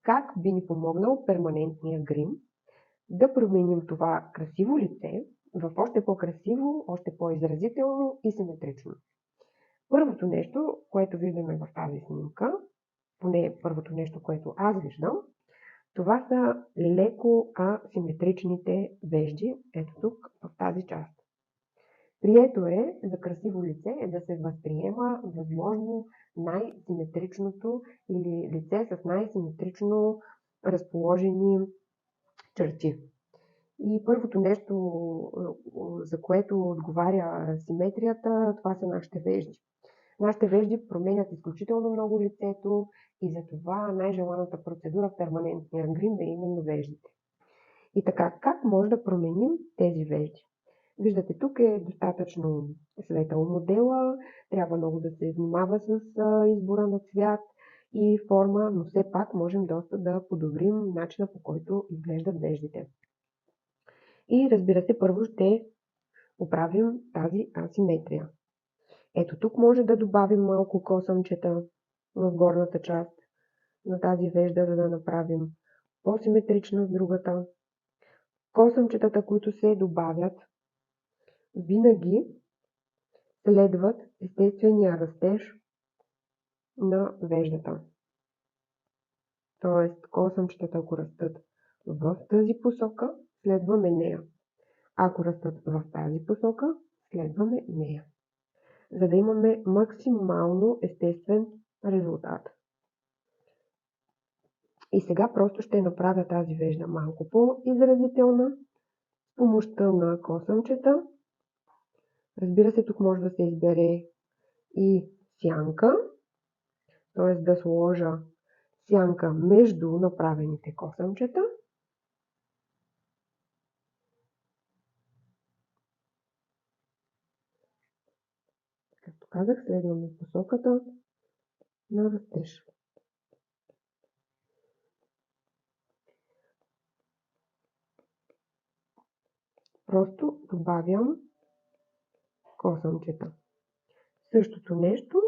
как би ни помогнал перманентния грим да променим това красиво лице в още по-красиво, още по-изразително и симетрично. Първото нещо, което виждаме в тази снимка, поне първото нещо, което аз виждам, това са леко асиметричните вежди, ето тук, в тази част. Прието е за красиво лице да се възприема възможно най-симетричното или лице с най-симетрично разположени черти. И първото нещо, за което отговаря симетрията, това са нашите вежди. Нашите вежди променят изключително много лицето и затова най-желаната процедура в перманентния грим е именно веждите. И така, как може да променим тези вежди? Виждате, тук е достатъчно светъл модела, трябва много да се внимава с избора на цвят и форма, но все пак можем доста да подобрим начина, по който изглеждат веждите. И разбира се, първо ще оправим тази асиметрия. Ето тук може да добавим малко косъмчета в горната част на тази вежда, за да направим по-симетрична с другата. Косъмчетата, които се добавят, винаги следват естествения растеж на веждата. Тоест, косъмчетата, ако растат в тази посока, следваме нея. Ако растат в тази посока, следваме нея. За да имаме максимално естествен резултат. И сега просто ще направя тази вежда малко по-изразителна с помощта на косъмчета. Разбира се, тук може да се избере и сянка, т.е. да сложа сянка между направените косъмчета. Както казах, следваме посоката на растеж. Просто добавям косъмчета. Същото нещо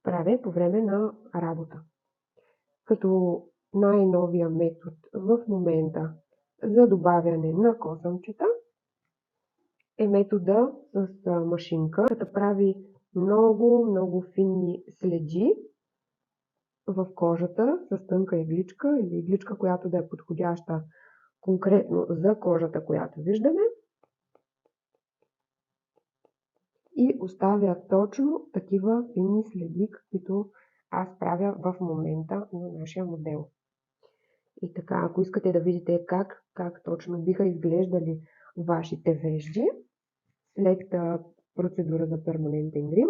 правя по време на работа. Като най-новия метод в момента за добавяне на косъмчета е метода с машинка, да прави много финни следи в кожата с тънка игличка или игличка, която да е подходяща конкретно за кожата, която виждаме. И оставя точно такива финни следи, каквито аз правя в момента на нашия модел. И така, ако искате да видите как точно биха изглеждали вашите вежди след процедура за перманентен грим,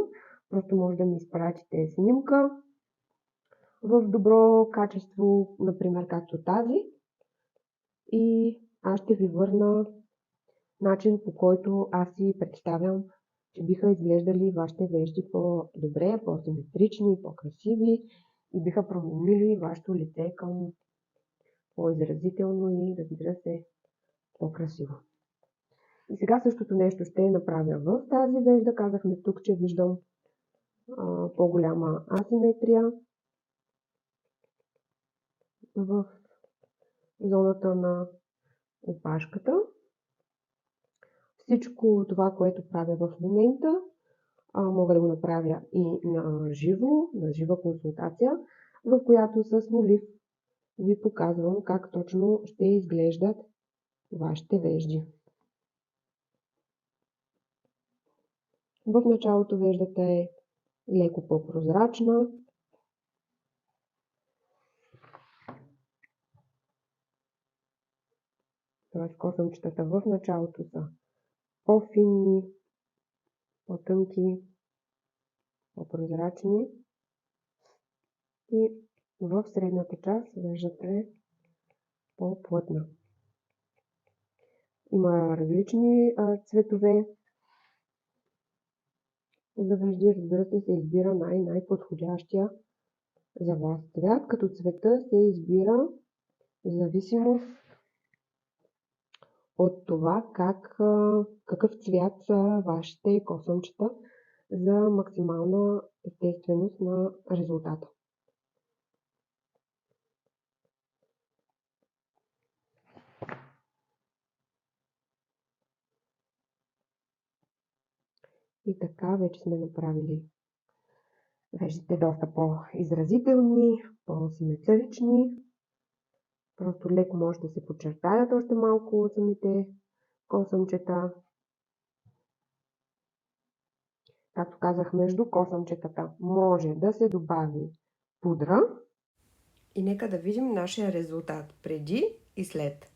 просто може да ми изпратите снимка в добро качество, например както тази, и аз ще ви върна начин, по който аз си представям, че биха изглеждали вашите вежди по-добре, по-симетрични, по-красиви и биха променили вашето лице към по-изразително и, разбира се, по-красиво. И сега същото нещо ще направя в тази вежда. Казахме тук, че виждам по-голяма асиметрия в зоната на опашката. Всичко това, което правя в момента, мога да го направя и на жива консултация, в която с молив ви показвам как точно ще изглеждат вашите вежди. В началото веждата е леко по-прозрачна. Т.е. косъмчетата в началото са по-финни, по-тънки, по-прозрачни и в средната част веждата е по-плътна. Има различни цветове за вежди, разбира се, избира най-подходящия за вас цвят, като цвета се избира в зависимост от това какъв цвят са вашите косъмчета за максимална естественост на резултата. И така вече сме направили веждите доста по-изразителни, по-симетрични. Просто леко може да се подчертаят още малко от самите косъмчета. Както казах, между косъмчетата може да се добави пудра. И нека да видим нашия резултат преди и след.